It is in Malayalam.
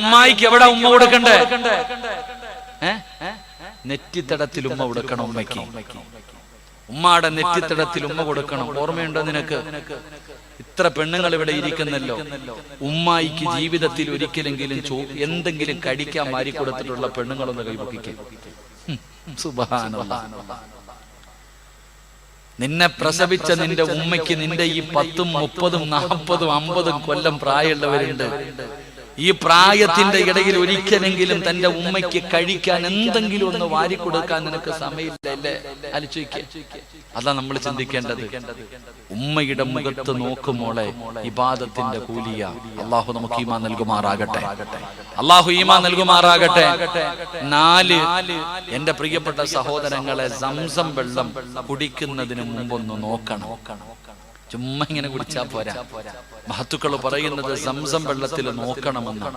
ഉമ്മായിക്ക് എവിടെ ഉമ്മ കൊടുക്കണ്ടേ? നെറ്റിത്തടത്തിൽ ഉമ്മ കൊടുക്കണം. ഉമ്മയ്ക്ക് ഉമ്മാടെ നെറ്റിത്തടത്തിൽ ഉമ്മ കൊടുക്കണം. ഓർമ്മയുണ്ടോ നിനക്ക്? ഇത്ര പെണ്ണുങ്ങൾ ഇവിടെ ഇരിക്കുന്നല്ലോ. ഉമ്മായിക്ക് ജീവിതത്തിൽ ഒരിക്കലെങ്കിലും എന്തെങ്കിലും കഴിക്കാൻ മാറി കൊടുത്തിട്ടുള്ള പെണ്ണുങ്ങളൊന്ന് കൈപൊക്കിക്കേ. സുബ്ഹാനല്ലാഹ്. നിന്നെ പ്രസവിച്ച നിന്റെ ഉമ്മയ്ക്ക് നിന്റെ ഈ 10, 30, 40, 50 കൊല്ലം പ്രായമുള്ളവരുണ്ട്. ഈ പ്രായത്തിന്റെ ഇടയിൽ ഒരിക്കലെങ്കിലും തന്റെ ഉമ്മയ്ക്ക് കഴിക്കാൻ എന്തെങ്കിലും ഒന്ന് വാരി കൊടുക്കാൻ നിനക്ക് സമയമില്ലല്ലേ? ആലോചിക്കുക. അതാ നമ്മൾ ചിന്തിക്കേണ്ടത്. ഉമ്മയുടെ മുഖത്ത് നോക്കുമോളെ, ഇബാദത്തിന്റെ കൂലിയ. അള്ളാഹു നമുക്ക് ഈമാൻ നൽകുമാറാകട്ടെ. അള്ളാഹു ഈമാൻ നൽകുമാറാകട്ടെ. 4, എന്റെ പ്രിയപ്പെട്ട സഹോദരങ്ങളെ, സംസം വെള്ളം കുടിക്കുന്നതിന് മുമ്പൊന്ന് നോക്കണം. ചുമ്മാ ഇങ്ങനെ കുടിച്ചാ പോരാ. മഹത്തുക്കൾ പറയുന്നത് സംസം വെള്ളത്തിൽ നോക്കണമെന്ന്.